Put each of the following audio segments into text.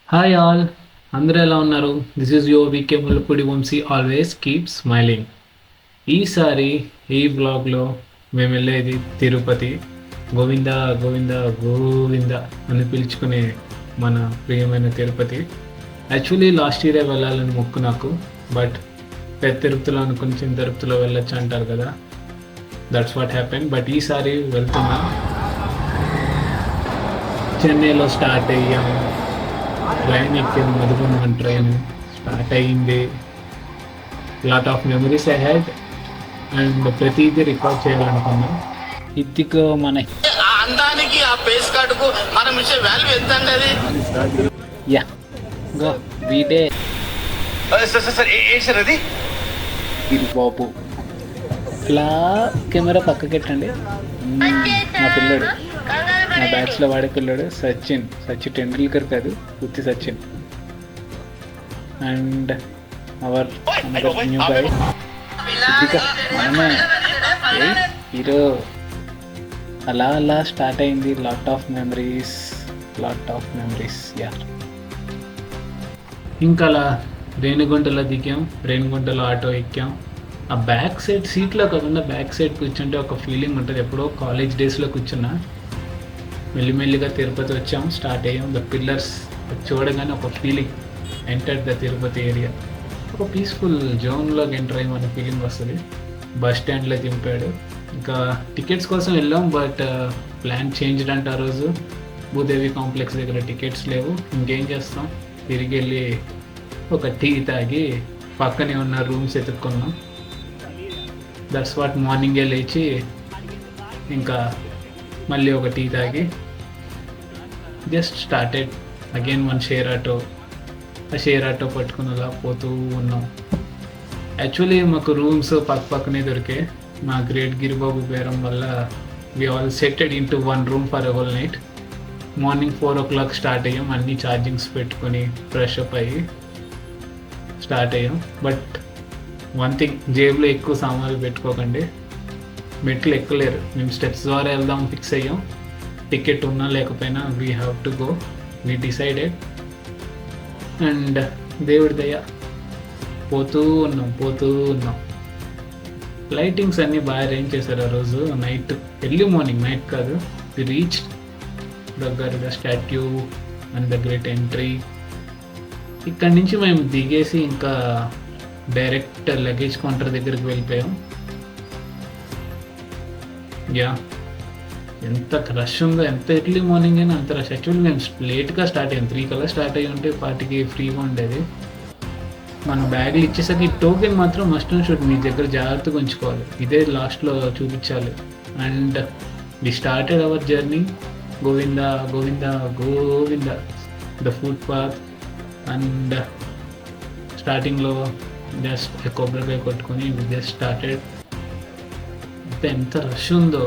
Hi all, అందరూ ఎలా ఉన్నారు? This is your VK Mullapudi Vamsi, always keep smiling. ఈసారి ఈ బ్లాగ్లో మేము వెళ్ళేది తిరుపతి. గోవింద గోవింద గోవింద అని పిలుచుకునే మన ప్రియమైన తిరుపతి. యాక్చువల్లీ లాస్ట్ ఇయరే వెళ్ళాలని మొక్కు నాకు, బట్ పెద్ద తిరుపతిలో అనుకుని చిన్న తిరుపతిలో వెళ్ళొచ్చు అంటారు కదా, దట్స్ వాట్ హ్యాపెన్. బట్ ఈసారి వెళ్తున్నా. చెన్నైలో స్టార్ట్ అయ్యాము, ట్రైన్ ఎక్కాము, మధుబన్ ట్రైన్ స్టార్ట్ అయ్యింది. Lot of memories I had and ప్రతిదీ రికార్డ్ చేయాలనుకున్నా. ఇదిగో మన ఆ అందానికి ఆ ఫేస్ కార్డుకు మనం ఇచ్చే వాల్యూ ఎంత అండి అది? యా గో వీడే సార్ సార్ సార్ ఏంటి సార్ అది? ఇది బాబు. ఇట్లా కెమెరా పక్కకెట్టండి. మా పిల్లడు, మా బ్యాచ్లో వాడే పిల్లడు సచిన్ టెండూల్కర్ కాదు, ఉత్తి Sachin. And our new boy ఇదిగా మనమే హీరో. అలా అలా స్టార్ట్ అయింది. Lot of memories yeah. ఇంకా అలా రేణిగుంటలో దిగాం, రేణిగుంటలో ఆటో ఎక్కాం. ఆ బ్యాక్ సైడ్ సీట్లో కాకుండా బ్యాక్ సైడ్ కూర్చుంటే ఒక ఫీలింగ్ ఉంటుంది. ఎప్పుడో కాలేజ్ డేస్లో కూర్చున్నా. మెల్లిమెల్లిగా తిరుపతి వచ్చాం, స్టార్ట్ అయ్యాం. ద పిల్లర్స్ చూడగానే ఒక feeling, enter the Tirupati area. ఒక పీస్ఫుల్ జోన్లోకి ఎంటర్ అయ్యామనే ఫీలింగ్ వస్తుంది. బస్ స్టాండ్లో దింపాడు. ఇంకా టికెట్స్ కోసం వెళ్ళాం, బట్ ప్లాన్ చేంజ్డ్ అంట. ఆ రోజు భూదేవి కాంప్లెక్స్ దగ్గర టికెట్స్ లేవు. ఇంకేం చేస్తాం, తిరిగి వెళ్ళి ఒక టీ తాగి పక్కనే ఉన్న రూమ్స్ ఎత్తుక్కున్నాం. That's what. మార్నింగే లేచి ఇంకా మళ్ళీ ఒక టీ తాగి just started again one share auto. ఆ షేర్ ఆటో పట్టుకుని అలా పోతూ ఉన్నాం. యాక్చువల్లీ మాకు రూమ్స్ పక్కనే దొరికాయి. మా గ్రేట్ గిరిబాబు బేరం వల్ల we all settled in to one room for a whole night. Morning 4 o'clock start అయ్యాం. అన్ని ఛార్జింగ్స్ పెట్టుకొని ఫ్రెష్ అప్ అయ్యి స్టార్ట్ అయ్యాం. బట్ వన్ థింగ్, జేబులో ఎక్కువ సామాన్లు పెట్టుకోకండి, మెట్లు ఎక్కలేరు. మేము స్టెప్స్ ద్వారా వెళ్దాం ఫిక్స్ అయ్యాం. టికెట్ ఉన్నా లేకపోయినా we have to go, we decided. And దేవుడి దయ పోతూ ఉన్నాం. లైటింగ్స్ అన్నీ బాగా అరేంజ్ చేశారు ఆ రోజు. నైట్, ఎర్లీ మార్నింగ్, నైట్ కాదు, we reach the statue and the great entry. ఇక్కడి నుంచి మేము దిగేసి ఇంకా డైరెక్ట్ లగేజ్ కౌంటర్ దగ్గరికి వెళ్ళిపోయాం. యా, ఎంత రష్ ఉందో, ఎంత ఎర్లీ మార్నింగ్ అయినా అంత రష్. యాక్చువల్లీ మేము లేట్గా స్టార్ట్ అయ్యాం. 3 కల్లా స్టార్ట్ అయ్యి ఉంటే 4కి ఫ్రీగా ఉండేది. మన బ్యాగులు ఇచ్చేసరికి టోకెన్ మాత్రం మస్ట్ అండ్ షుడ్ మీ దగ్గర జాగ్రత్తగా ఉంచుకోవాలి. ఇదే లాస్ట్లో చూపించాలి. And we started our journey. Govinda Govinda Govinda the footpath. And స్టార్టింగ్లో జస్ట్ కొబ్బరికాయ కొట్టుకొని జస్ట్ స్టార్టెడ్. ఎంత రష్ ఉందో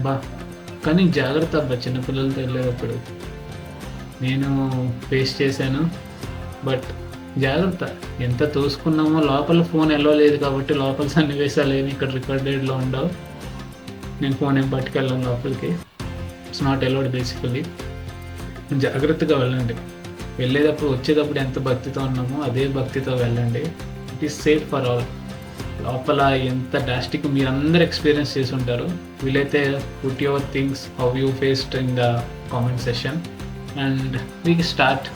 బా. కానీ జాగ్రత్త అబ్బా, చిన్నపిల్లలతో వెళ్ళేటప్పుడు నేను ఫేస్ చేశాను. బట్ జాగ్రత్త, ఎంత తోసుకున్నామో. లోపల ఫోన్ ఎల్లో లేదు కాబట్టి లోపల సన్నివేశాలు ఏమి ఇక్కడ రికార్డెడ్లో ఉండవు. నేను ఫోన్ ఏం పట్టుకెళ్ళాను లోపలికి. It's not allowed basically. జాగ్రత్తగా వెళ్ళండి. వెళ్ళేటప్పుడు వచ్చేటప్పుడు ఎంత భక్తితో ఉన్నామో అదే భక్తితో వెళ్ళండి. It is safe for all. లోపల ఎంత డాస్టిక్ మీరు అందరు ఎక్స్పీరియన్స్ చేసి ఉంటారు. వీలైతే put your things how you faced in the comment session and we start.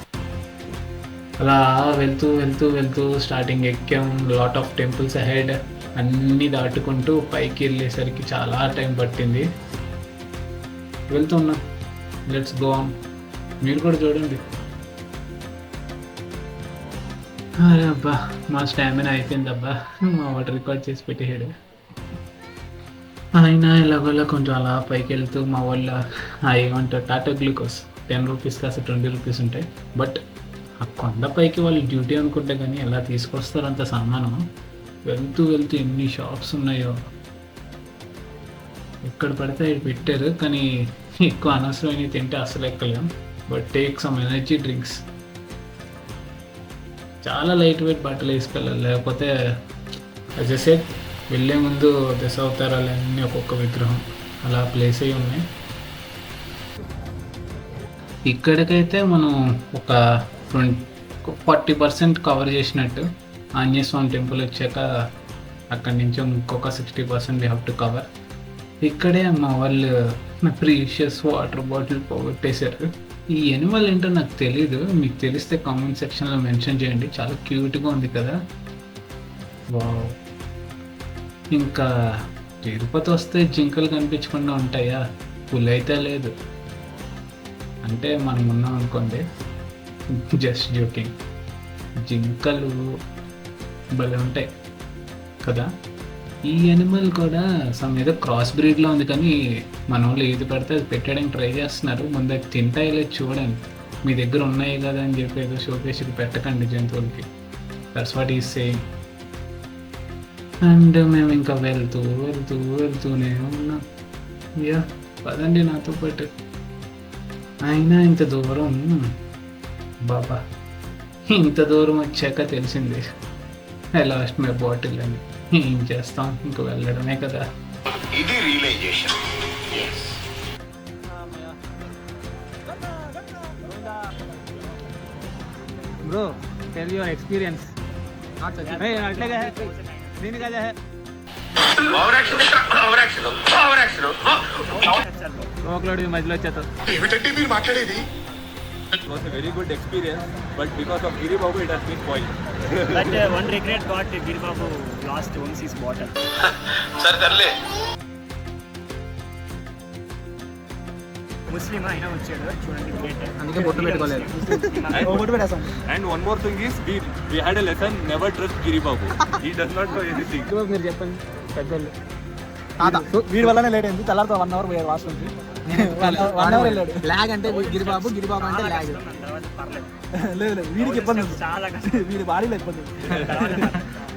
అలా వెళ్తూ స్టార్టింగ్ ఎక్కాం. Lot of temples ahead. అన్నీ దాటుకుంటూ పైకి వెళ్ళేసరికి చాలా టైం పట్టింది. వెళ్తున్నాం, లెట్స్ గో ఆన్. మీరు కూడా చూడండి. అరే అబ్బా, మా స్టామినా అయిపోయింది అబ్బా. మా వాటర్ రికార్డ్ చేసి పెట్టేసాడు. అయినా ఎలాగోలా కొంచెం అలా పైకి వెళ్తూ మా వాళ్ళ ఏమంటారు టాటా గ్లూకోస్ 10 రూపీస్ కాస్త 20 రూపీస్ ఉంటాయి. బట్ ఆ కొండపైకి వాళ్ళు డ్యూటీ అనుకుంటే కానీ ఎలా తీసుకొస్తారు అంత సామాను. వెళ్తూ ఎన్ని షాప్స్ ఉన్నాయో. ఎక్కడ పడితే అవి పెట్టారు, కానీ ఎక్కువ అనవసరమైనవి తింటే అసలు ఎక్కలేం. But take some energy drinks. చాలా లైట్ వెయిట్ బట్టలు వేసుకెళ్ళాలి, లేకపోతే అజెసే వెళ్ళే ముందు దశావతారాలన్నీ ఒక్కొక్క విగ్రహం అలా ప్లేస్ అయ్యి ఉన్నాయి. ఇక్కడికైతే మనం ఒక 40% కవర్ చేసినట్టు. ఆంజనేయ స్వామి టెంపుల్ వచ్చాక అక్కడి నుంచి ఇంకొక 60% వీ హ్యావ్ టు కవర్. ఇక్కడే మా వాళ్ళు నా ప్రీషియస్ వాటర్ బాటిల్ పోగొట్టేశారు. ఈ ఎనిమల్ ఏంటో నాకు తెలీదు, మీకు తెలిస్తే కామెంట్ సెక్షన్లో మెన్షన్ చేయండి. చాలా క్యూట్గా ఉంది కదా. వావ్. ఇంకా తిరుపతి వస్తే జింకలు కనిపించకుండా ఉంటాయా? పులి అయితే లేదు, అంటే మనం ఉన్నాం అనుకోండి. Just joking. జింకలు భలే ఉంటాయి కదా. ఈ యానిమల్ కూడా సమ్ ఏదో క్రాస్ బ్రీడ్లో ఉంది, కానీ మన వాళ్ళు ఏది పడితే అది పెట్టడానికి ట్రై చేస్తున్నారు. ముందు అది తింటాయి లేదు చూడండి. మీ దగ్గర ఉన్నాయి కదా అని చెప్పి ఏదో షోకేస్కి పెట్టకండి జంతువులకి. That's what is saying. And మేము ఇంకా వెళ్తూనే ఉన్నాం. యా, పదండి నాతో పాటు. అయినా ఇంత దూరం, బాబా ఇంత దూరం వచ్చాక తెలిసింది ఐ లాస్ట్ మై బాటిల్ అని. ఏం చేస్తాం, ఇంక వెళ్ళడమే కదా. ఇది realisation. Bro tell your experience. మధ్యలో వచ్చేస్తారు. ఏమిటంటే మీరు మాట్లాడేది? It was a very good experience, but because of Giri Babu, it has been spoiled. But one regret got Giri Babu lost once his bottle. సరే తరలే. ముస్లిం అయినా వచ్చాడు చూడండి, గ్రేట్. అందుకే బొట్టు పెట్టుకోలేదు. And one more thing is, we had a lesson: never trust Giri Babu. He does not know anything. మీరు చెప్పండి పెద్దోళ్ళు. వీడి వల్లనే లేట్ అయింది. తెల్లారితో 1 అవర్ పోయారు వాష్రూమ్కి. 1 అవర్ వెళ్ళాడు. ల్యాగ్ అంటే గిరిబాబు అంటే ల్యాగ్. లేదు వీడికి ఇబ్బంది ఉంది, చాలా కష్టం. వీడి బాడీలో ఇబ్బంది ఉంది.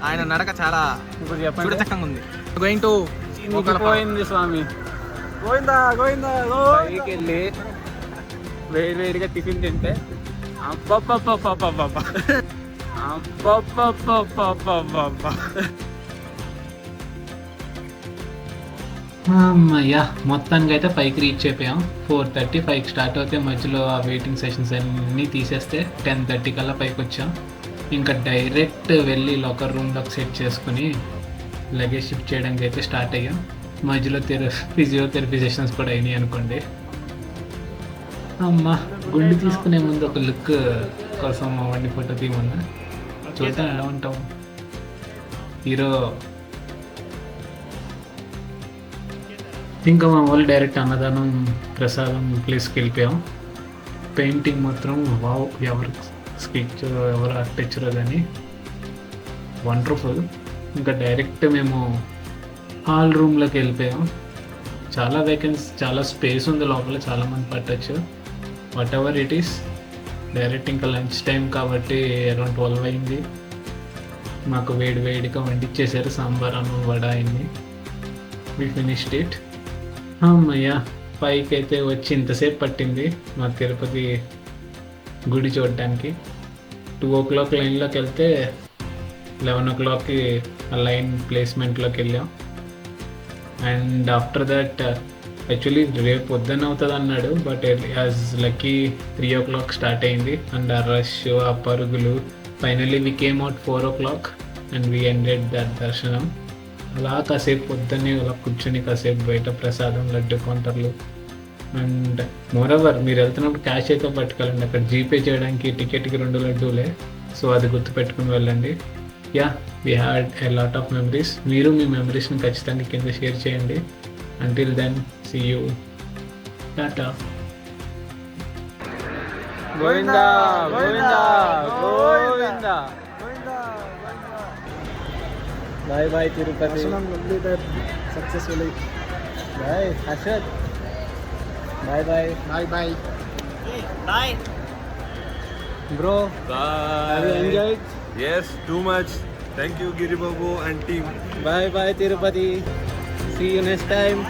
ఆయన నడక చాలా చూడచక్కంగా ఉంది. గోయింగ్ టు పోయింది స్వామి. గోవిందా పైకి వెళ్ళి వేడిగా టిఫిన్ తింటే అబ్బబ్బబ్బబ్బబ్బబ్బ. అమ్మయ్యా, మొత్తానికి అయితే పైకి రీచ్ అయిపోయాం. 4:35 స్టార్ట్ అవుతే మధ్యలో ఆ వెయిటింగ్ సెషన్స్ అన్నీ తీసేస్తే 10:30 కల్లా పైకి వచ్చాం. ఇంకా డైరెక్ట్ వెళ్ళి లాకర్ రూమ్లోకి సెట్ చేసుకుని లగేజ్ షిఫ్ట్ చేయడానికి అయితే స్టార్ట్ అయ్యాం. మధ్యలో ఫిజియోథెరపీ సెషన్స్ కూడా అయినాయి అనుకోండి. అమ్మ, గుండు తీసుకునే ముందు ఒక లుక్ కోసం అవన్నీ ఫోటో తీయమన్నా. చూద్దాం ఎలా ఉంటాం హీరో. ఇంకా మా వాళ్ళు డైరెక్ట్ అన్నదానం ప్రసాదం ప్లేస్కి వెళ్ళిపోయాం. పెయింటింగ్ మాత్రం వావ్, ఎవరు స్కెచ్ ఎవరు ఆర్టిస్టరో కానీ వండర్ఫుల్. ఇంకా డైరెక్ట్ మేము హాల్ రూమ్లోకి వెళ్ళిపోయాం. చాలా వేకెన్సీ, చాలా స్పేస్ ఉంది లోపల, చాలామంది పట్టచ్చు. Whatever it is. Direct ఇంకా లంచ్ టైం కాబట్టి అరౌండ్ 12 అయింది. మాకు వేడిగా వండిచ్చేసారు సాంబార్, అన్నం, వడ అయింది. We finished it. అమ్మయ్య, పైకి అయితే వచ్చి ఇంతసేపు పట్టింది మా తిరుపతి గుడి చూడటానికి. 2 o'clock లైన్లోకి వెళ్తే 11 o'clockకి ఆ లైన్ ప్లేస్మెంట్లోకి వెళ్ళాం. అండ్ ఆఫ్టర్ దట్ యాక్చువల్లీ రేపు పొద్దున్న అవుతుంది అన్నాడు, but as lucky 3 o'clock start అయింది. అండ్ ఆ రష్, ఆ పరుగులు, finally we came out 4 o'clock and we ended that దర్శనం. అలా కాసేపు పొద్దున్నే అలా కూర్చొని కాసేపు బయట ప్రసాదం, లడ్డు కౌంటర్లు. అండ్ మోరవర్ మీరు వెళ్తున్నప్పుడు క్యాష్ అయితే పట్టుకెళ్ళండి. అక్కడ జీపే చేయడానికి టికెట్కి 2 లడ్డూలే, సో అది గుర్తుపెట్టుకుని వెళ్ళండి. Yeah, we had a lot of memories. మీరు మీ మెమరీస్ని ఖచ్చితంగా కింద షేర్ చేయండి. Until then, see you, tata. Govinda Govinda Govinda. Bye bye Tirupati. Successfully. Bye Harshad. Bye bye. Bye bye bye bro. Have you enjoyed? Yes, too much. Thank you, Giri Babu and team. Bye bye Tirupati. See you next time.